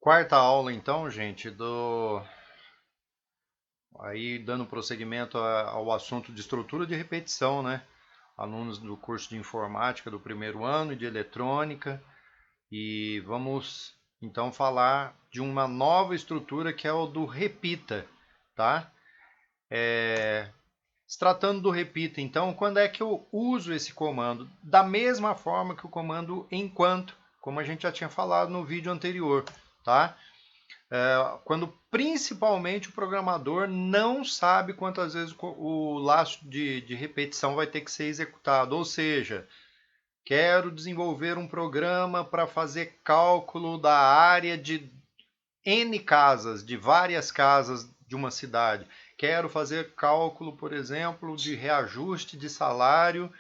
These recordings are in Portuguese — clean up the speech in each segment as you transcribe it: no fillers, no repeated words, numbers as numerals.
Quarta aula, então, gente, aí dando prosseguimento ao assunto de estrutura de repetição, né? Alunos do curso de informática do primeiro ano e de eletrônica, e vamos então falar de uma nova estrutura que é o do repita, tá? Se tratando do repita, então, quando é que eu uso esse comando? Da mesma forma que o comando enquanto, como a gente já tinha falado no vídeo anterior, tá? Quando principalmente o programador não sabe quantas vezes o laço de repetição vai ter que ser executado. Ou seja, quero desenvolver um programa para fazer cálculo da área de N casas, de várias casas de uma cidade. Quero fazer cálculo, por exemplo, de reajuste de salário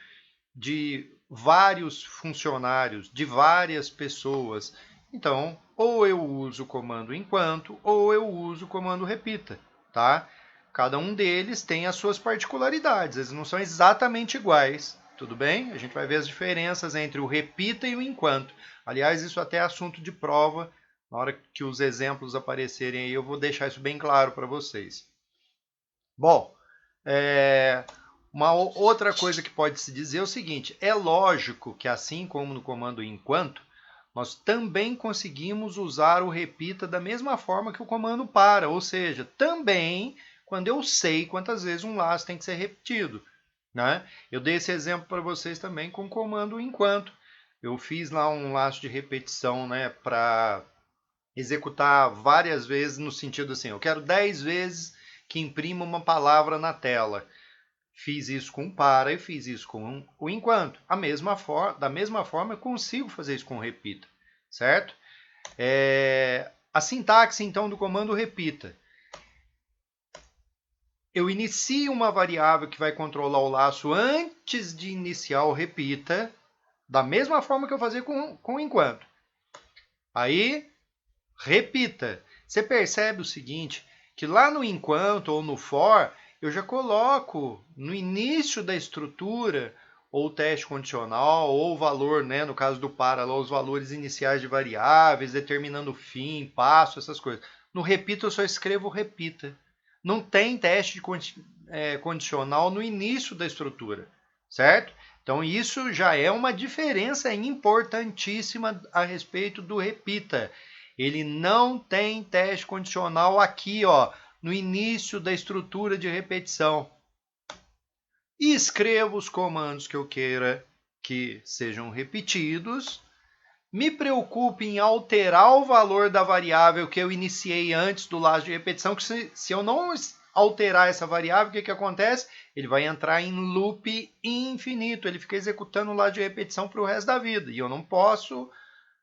de vários funcionários, de várias pessoas. Então, ou eu uso o comando enquanto, ou eu uso o comando repita, tá? Cada um deles tem as suas particularidades, eles não são exatamente iguais, tudo bem? A gente vai ver as diferenças entre o repita e o enquanto. Aliás, isso até é assunto de prova, na hora que os exemplos aparecerem aí, eu vou deixar isso bem claro para vocês. Bom, uma outra coisa que pode se dizer é o seguinte: é lógico que, assim como no comando enquanto, nós também conseguimos usar o repita da mesma forma que o comando para, ou seja, também quando eu sei quantas vezes um laço tem que ser repetido, né? Eu dei esse exemplo para vocês também com o comando enquanto. Eu fiz lá um laço de repetição, né, para executar várias vezes no sentido assim, eu quero 10 vezes que imprima uma palavra na tela. Fiz isso com para e fiz isso com o enquanto. Da mesma forma, eu consigo fazer isso com o repita, certo? A sintaxe, então, do comando repita. Eu inicio uma variável que vai controlar o laço antes de iniciar o repita, da mesma forma que eu fazia com o enquanto. Aí, repita. Você percebe o seguinte, que lá no enquanto ou no for, eu já coloco no início da estrutura ou teste condicional ou o valor, né, no caso do para, lá, os valores iniciais de variáveis, determinando o fim, passo, essas coisas. No repita eu só escrevo repita. Não tem teste condicional no início da estrutura, certo? Então isso já é uma diferença importantíssima a respeito do repita. Ele não tem teste condicional aqui, ó, no início da estrutura de repetição. E escrevo os comandos que eu queira que sejam repetidos. Me preocupe em alterar o valor da variável que eu iniciei antes do laço de repetição, que se eu não alterar essa variável, o que acontece? Ele vai entrar em loop infinito, ele fica executando o laço de repetição para o resto da vida, e eu não posso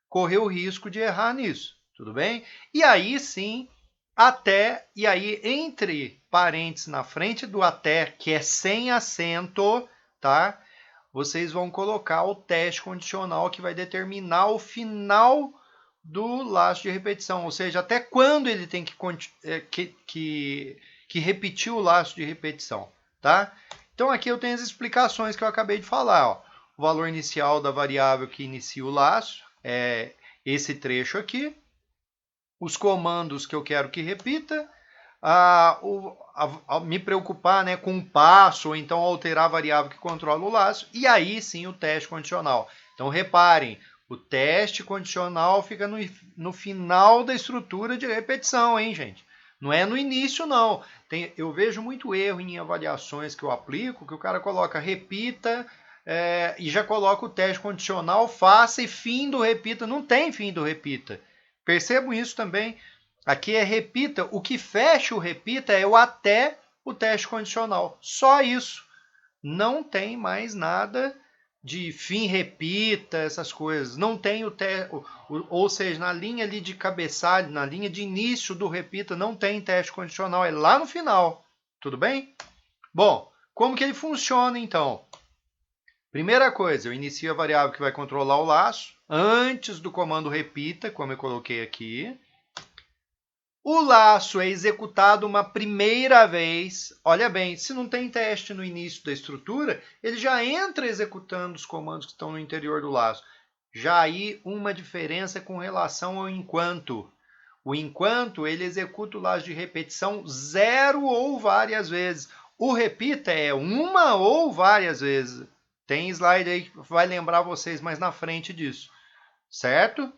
correr o risco de errar nisso, tudo bem? E aí sim, até, e aí entre parênteses na frente do até, que é sem acento, tá? Vocês vão colocar o teste condicional que vai determinar o final do laço de repetição, ou seja, até quando ele tem que repetir o laço de repetição, tá? Então aqui eu tenho as explicações que eu acabei de falar, ó. O valor inicial da variável que inicia o laço é esse trecho aqui, os comandos que eu quero que repita, me preocupar, né, com um passo, ou então alterar a variável que controla o laço, e aí sim o teste condicional. Então reparem, o teste condicional fica no final da estrutura de repetição, hein, gente? Não é no início, não. Eu vejo muito erro em avaliações que eu aplico, que o cara coloca repita e já coloca o teste condicional, faça e fim do repita. Não tem fim do repita. Percebam isso também. Aqui é repita. O que fecha o repita é o até o teste condicional. Só isso. Não tem mais nada de fim repita, essas coisas. Não tem ou seja, na linha ali de cabeçalho, na linha de início do repita, não tem teste condicional. É lá no final. Tudo bem? Bom, como que ele funciona então? Primeira coisa, eu inicio a variável que vai controlar o laço antes do comando repita, como eu coloquei aqui. O laço é executado uma primeira vez. Olha bem, se não tem teste no início da estrutura, ele já entra executando os comandos que estão no interior do laço. Já aí uma diferença com relação ao enquanto. O enquanto, ele executa o laço de repetição 0 ou várias vezes. O repita é uma ou várias vezes. Tem slide aí que vai lembrar vocês mais na frente disso, certo?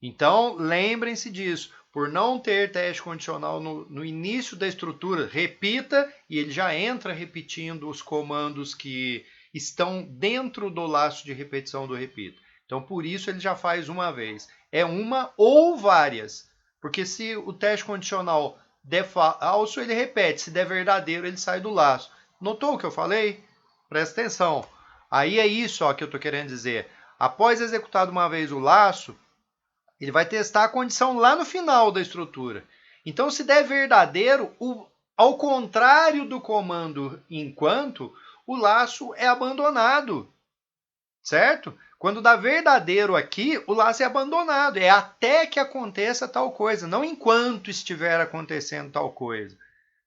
Então, lembrem-se disso. Por não ter teste condicional no início da estrutura, repita e ele já entra repetindo os comandos que estão dentro do laço de repetição do repita. Então, por isso ele já faz uma vez. É uma ou várias. Porque se o teste condicional der falso, ele repete. Se der verdadeiro, ele sai do laço. Notou o que eu falei? Presta atenção. Aí é isso ó, que eu estou querendo dizer. Após executado uma vez o laço, ele vai testar a condição lá no final da estrutura. Então, se der verdadeiro, ao contrário do comando enquanto, o laço é abandonado. Certo? Quando dá verdadeiro aqui, o laço é abandonado. É até que aconteça tal coisa, não enquanto estiver acontecendo tal coisa.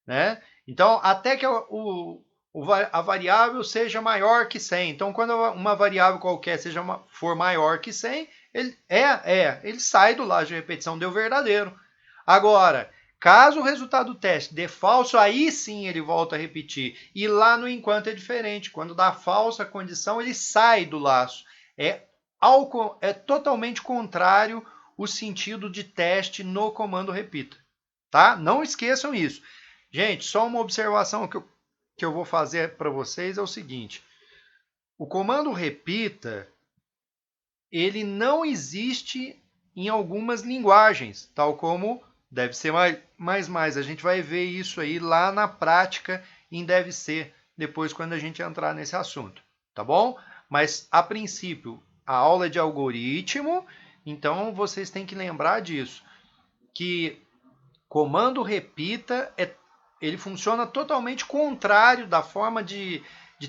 Né? Então, até que a variável seja maior que 100. Então, quando uma variável qualquer for maior que 100, ele sai do laço de repetição, deu verdadeiro. Agora, caso o resultado do teste dê falso, aí sim ele volta a repetir. E lá no enquanto é diferente. Quando dá falsa condição, ele sai do laço. É totalmente contrário o sentido de teste no comando repita. Tá? Não esqueçam isso. Gente, só uma observação que eu vou fazer para vocês é o seguinte. O comando repita, ele não existe em algumas linguagens, tal como deve ser mais. A gente vai ver isso aí lá na prática em deve ser, depois quando a gente entrar nesse assunto, tá bom? Mas, a princípio, a aula é de algoritmo, então vocês têm que lembrar disso, que comando repita, ele funciona totalmente contrário da forma de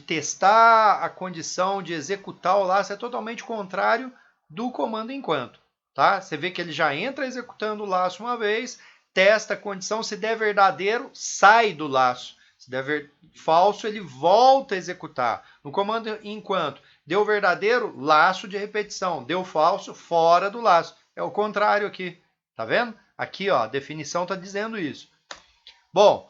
testar a condição, de executar o laço, é totalmente contrário do comando enquanto. Tá? Você vê que ele já entra executando o laço uma vez, testa a condição, se der verdadeiro, sai do laço. Se der falso, ele volta a executar. No comando enquanto, deu verdadeiro, laço de repetição. Deu falso, fora do laço. É o contrário aqui. Tá vendo? Aqui, ó, a definição está dizendo isso. Bom,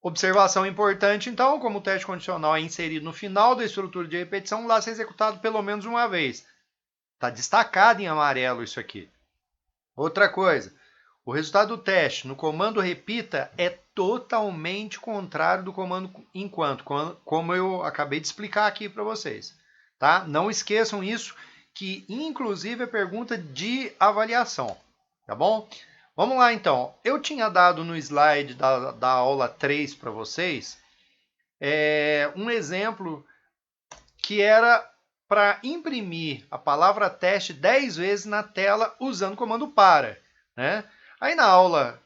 observação importante, então, como o teste condicional é inserido no final da estrutura de repetição, o laço é executado pelo menos uma vez. Está destacado em amarelo isso aqui. Outra coisa, o resultado do teste no comando repita é totalmente contrário do comando enquanto, como eu acabei de explicar aqui para vocês. Tá? Não esqueçam isso, que inclusive é pergunta de avaliação. Tá bom? Vamos lá, então. Eu tinha dado no slide da aula 3 para vocês um exemplo que era para imprimir a palavra teste 10 vezes na tela usando o comando para. Né? Aí na aula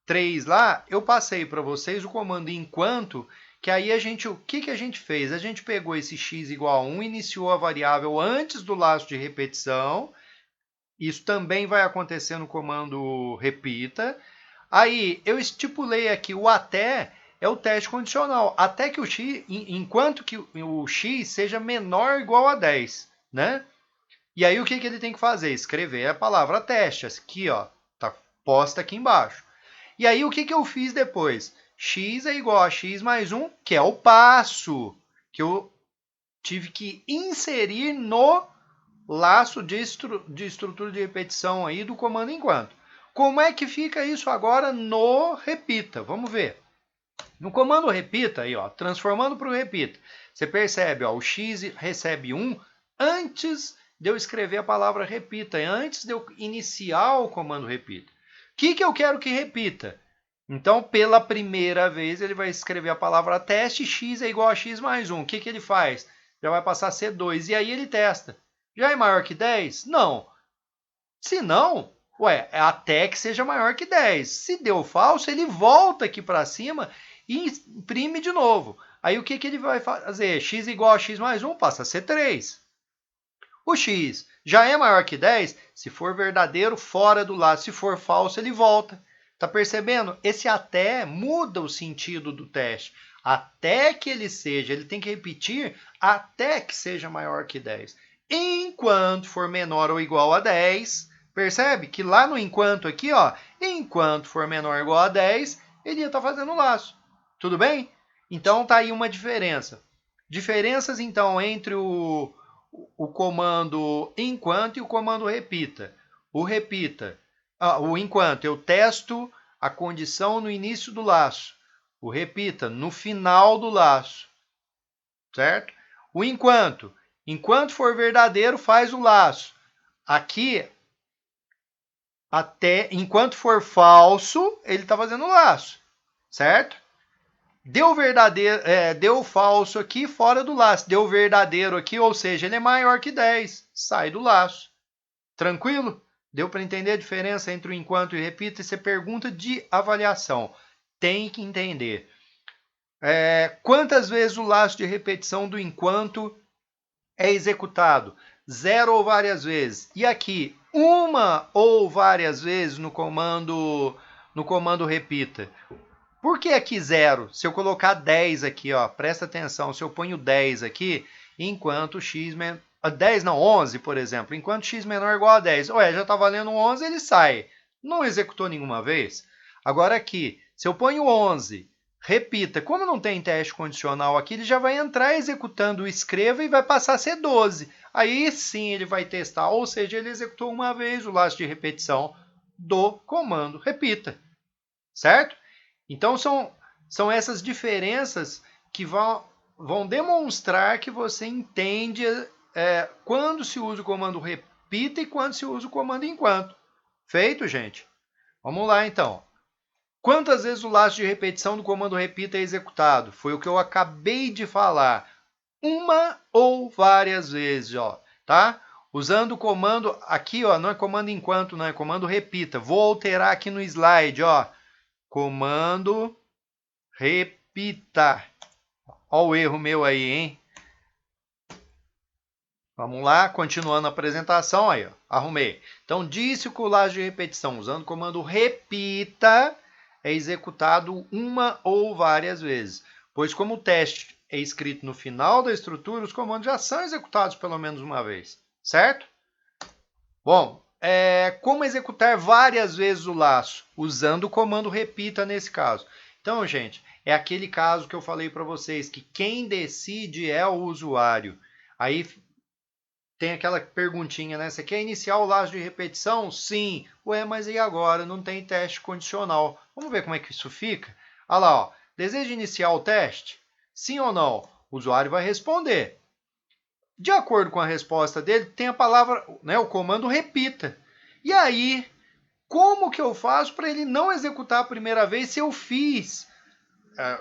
3 lá, eu passei para vocês o comando enquanto, que aí o que a gente fez? A gente pegou esse x igual a 1, iniciou a variável antes do laço de repetição. Isso também vai acontecer no comando repita. Aí, eu estipulei aqui o até é o teste condicional. Até que o x, enquanto que o x seja menor ou igual a 10. Né? E aí, o que ele tem que fazer? Escrever a palavra teste. Aqui, ó, tá posta aqui embaixo. E aí, o que eu fiz depois? X é igual a x mais 1, que é o passo que eu tive que inserir no laço de estrutura de repetição aí do comando enquanto. Como é que fica isso agora no repita? Vamos ver. No comando repita, aí, ó, transformando para o repita, você percebe, ó, o x recebe 1 antes de eu escrever a palavra repita, antes de eu iniciar o comando repita. O que eu quero que repita? Então, pela primeira vez, ele vai escrever a palavra teste, x é igual a x mais 1. O que ele faz? Já vai passar a ser 2, e aí ele testa. Já é maior que 10? Não. Se não, é até que seja maior que 10. Se deu falso, ele volta aqui para cima e imprime de novo. Aí o que ele vai fazer? X igual a x mais 1 passa a ser 3. O x já é maior que 10? Se for verdadeiro, fora do laço. Se for falso, ele volta. Tá percebendo? Esse até muda o sentido do teste. Até que ele tem que repetir até que seja maior que 10. Enquanto for menor ou igual a 10, Percebe que lá no enquanto aqui, ó, enquanto for menor ou igual a 10, ele ia estar fazendo o laço. Tudo bem? Então tá aí uma diferença. Diferenças, então, entre o comando enquanto e o comando repita. O enquanto, eu testo a condição no início do laço. O repita, no final do laço. Certo? O enquanto for verdadeiro, faz o laço. Aqui, até enquanto for falso, ele está fazendo o laço. Certo? Deu verdadeiro, deu falso aqui, fora do laço. Deu verdadeiro aqui, ou seja, ele é maior que 10. Sai do laço. Tranquilo? Deu para entender a diferença entre o enquanto e o repita? Isso é pergunta de avaliação. Tem que entender. Quantas vezes o laço de repetição do enquanto é executado? 0 ou várias vezes. E aqui, uma ou várias vezes no comando repita. Por que aqui 0? Se eu colocar 10 aqui, ó, presta atenção, se eu ponho 10 aqui, enquanto x... 10 não, 11, por exemplo. Enquanto x menor ou igual a 10. Ué, já está valendo 11, ele sai. Não executou nenhuma vez. Agora aqui, se eu ponho 11, repita. Como não tem teste condicional aqui, ele já vai entrar executando o escreva e vai passar a ser 12. Aí sim ele vai testar, ou seja, ele executou uma vez o laço de repetição do comando repita. Certo? Então, são essas diferenças que vão demonstrar que você entende quando se usa o comando repita e quando se usa o comando enquanto. Feito, gente? Vamos lá, então. Quantas vezes o laço de repetição do comando repita é executado? Foi o que eu acabei de falar. Uma ou várias vezes, ó, tá? Usando o comando aqui, ó, não é comando enquanto, não é comando repita. Vou alterar aqui no slide, ó. Comando repita. Olha o erro meu aí, hein? Vamos lá, continuando a apresentação, aí, ó, arrumei. Então, disse que o laço de repetição usando o comando repita é executado uma ou várias vezes, pois como o teste é escrito no final da estrutura, os comandos já são executados pelo menos uma vez, certo? Bom, como executar várias vezes o laço? Usando o comando repita nesse caso. Então, gente, é aquele caso que eu falei para vocês, que quem decide é o usuário. Aí tem aquela perguntinha, né? Você quer iniciar o laço de repetição? Sim. Ué, mas e agora? Não tem teste condicional. Vamos ver como é que isso fica? Olha lá, ó. Deseja iniciar o teste? Sim ou não? O usuário vai responder. De acordo com a resposta dele, tem a palavra, né, o comando repita. E aí, como que eu faço para ele não executar a primeira vez se eu fiz?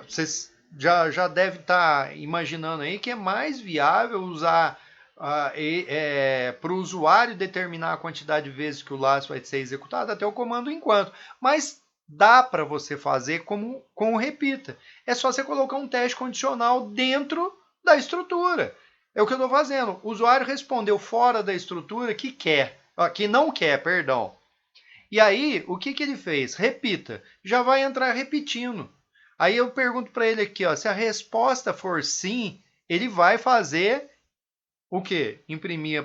Vocês já devem estar imaginando aí que é mais viável usar para o usuário determinar a quantidade de vezes que o laço vai ser executado até o comando enquanto. Mas dá para você fazer com o repita. É só você colocar um teste condicional dentro da estrutura. É o que eu estou fazendo. O usuário respondeu fora da estrutura que não quer, perdão. E aí, o que ele fez? Repita. Já vai entrar repetindo. Aí eu pergunto para ele aqui, ó, se a resposta for sim, ele vai fazer o quê? Imprimir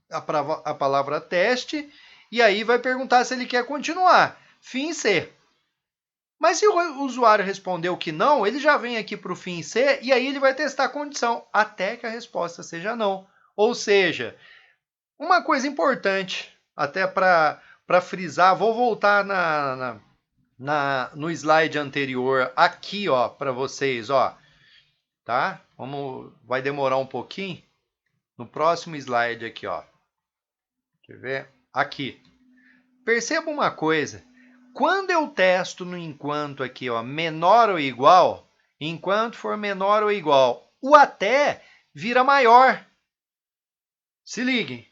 a palavra teste e aí vai perguntar se ele quer continuar. Fim C. Mas se o usuário respondeu que não, ele já vem aqui para o fim C e aí ele vai testar a condição até que a resposta seja não. Ou seja, uma coisa importante, até para frisar, vou voltar no slide anterior aqui, ó, para vocês, ó, tá? Vai demorar um pouquinho. No próximo slide aqui, ó. Quer ver? Aqui. Perceba uma coisa. Quando eu testo no enquanto aqui, ó, menor ou igual, enquanto for menor ou igual, o até vira maior. Se liguem.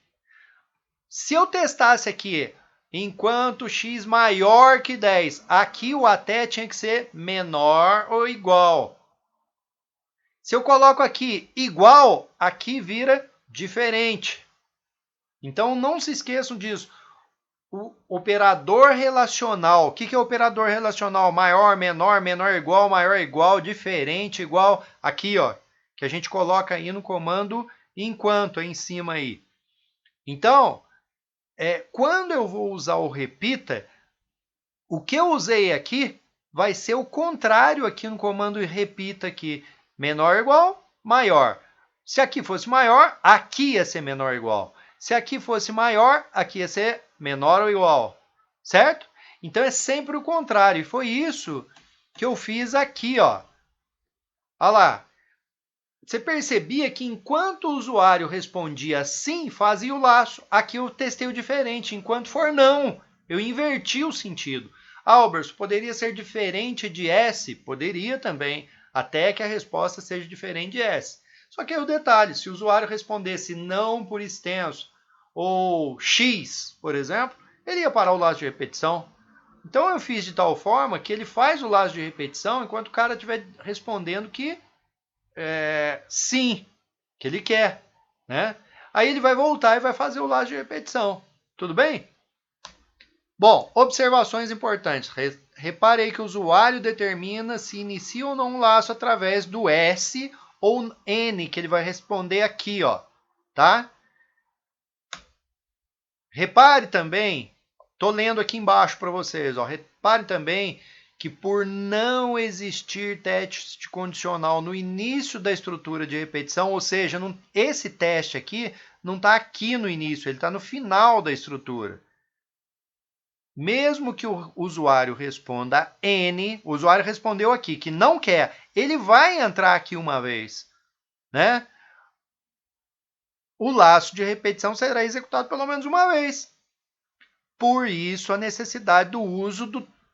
Se eu testasse aqui, enquanto x maior que 10, aqui o até tinha que ser menor ou igual. Se eu coloco aqui igual, aqui vira diferente. Então, não se esqueçam disso. O operador relacional. O que é operador relacional? Maior, menor, menor igual, maior igual, diferente igual. Aqui, ó, que a gente coloca aí no comando enquanto, aí em cima aí. Então, quando eu vou usar o repita, o que eu usei aqui vai ser o contrário aqui no comando repita aqui. Menor ou igual, maior. Se aqui fosse maior, aqui ia ser menor ou igual. Se aqui fosse maior, aqui ia ser menor ou igual. Certo? Então é sempre o contrário. E foi isso que eu fiz aqui, ó. Olha lá. Você percebia que enquanto o usuário respondia sim, fazia o laço. Aqui eu testei o diferente. Enquanto for não, eu inverti o sentido. Albers, poderia ser diferente de S? Poderia também, até que a resposta seja diferente de S. Só que aí o detalhe, se o usuário respondesse não por extenso ou X, por exemplo, ele ia parar o laço de repetição. Então eu fiz de tal forma que ele faz o laço de repetição enquanto o cara estiver respondendo que sim, que ele quer, né? Aí ele vai voltar e vai fazer o laço de repetição. Tudo bem? Bom, observações importantes. Reparei que o usuário determina se inicia ou não um laço através do S ou N, que ele vai responder aqui, ó, tá? Repare também, tô lendo aqui embaixo para vocês, ó, repare também que por não existir teste condicional no início da estrutura de repetição, ou seja, esse teste aqui não está aqui no início, ele está no final da estrutura. Mesmo que o usuário responda N, o usuário respondeu aqui que não quer, ele vai entrar aqui uma vez, né? O laço de repetição será executado pelo menos uma vez. Por isso, a necessidade do uso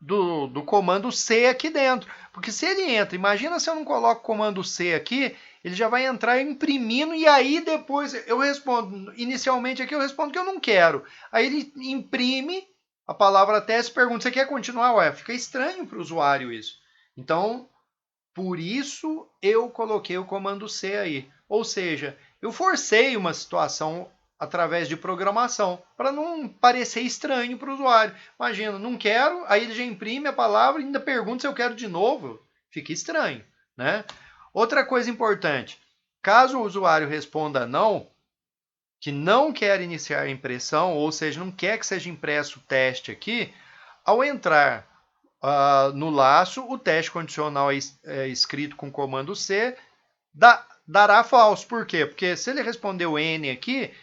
do comando C aqui dentro. Porque se ele entra, imagina se eu não coloco o comando C aqui, ele já vai entrar imprimindo e aí depois eu respondo, inicialmente aqui eu respondo que eu não quero. Aí ele imprime a palavra teste e pergunta, você quer continuar? Ué, fica estranho para o usuário isso. Então, por isso eu coloquei o comando C aí. Ou seja, eu forcei uma situação através de programação, para não parecer estranho para o usuário. Imagina, não quero, aí ele já imprime a palavra e ainda pergunta se eu quero de novo. Fica estranho, né? Outra coisa importante, caso o usuário responda não, que não quer iniciar a impressão, ou seja, não quer que seja impresso o teste aqui, ao entrar no laço, o teste condicional escrito com comando C dará falso. Por quê? Porque se ele respondeu N aqui,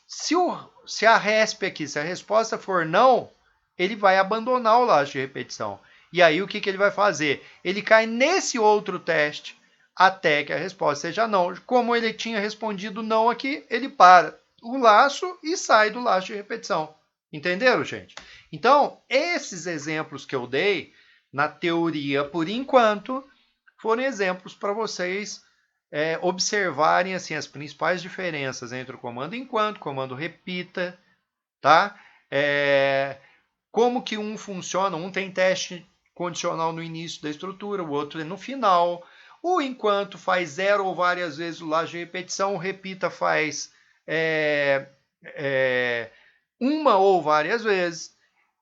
se a RESP aqui, se a resposta for não, ele vai abandonar o laço de repetição. E aí o que ele vai fazer? Ele cai nesse outro teste até que a resposta seja não. Como ele tinha respondido não aqui, ele para o laço e sai do laço de repetição. Entenderam, gente? Então, esses exemplos que eu dei na teoria, por enquanto, foram exemplos para vocês observarem assim, as principais diferenças entre o comando enquanto, o comando repita, tá? Como que um funciona, um tem teste condicional no início da estrutura, o outro é no final. O enquanto faz 0 ou várias vezes o laço de repetição, o repita faz uma ou várias vezes.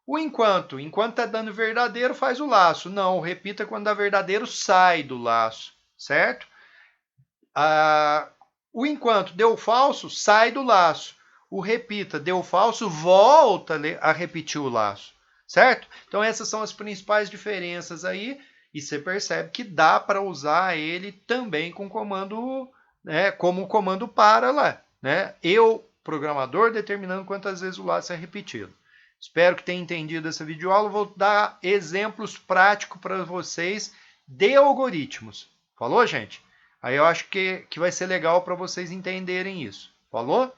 O enquanto está dando verdadeiro, faz o laço. Não, o repita quando dá verdadeiro, sai do laço, certo? O enquanto deu falso, sai do laço. O repita deu falso, volta a repetir o laço, certo? Então essas são as principais diferenças aí, e você percebe que dá para usar ele também com comando, né, como o comando para lá, né? Eu, programador, determinando quantas vezes o laço é repetido. Espero que tenha entendido essa videoaula. Vou dar exemplos práticos para vocês de algoritmos. Falou, gente? Aí eu acho que vai ser legal para vocês entenderem isso. Falou?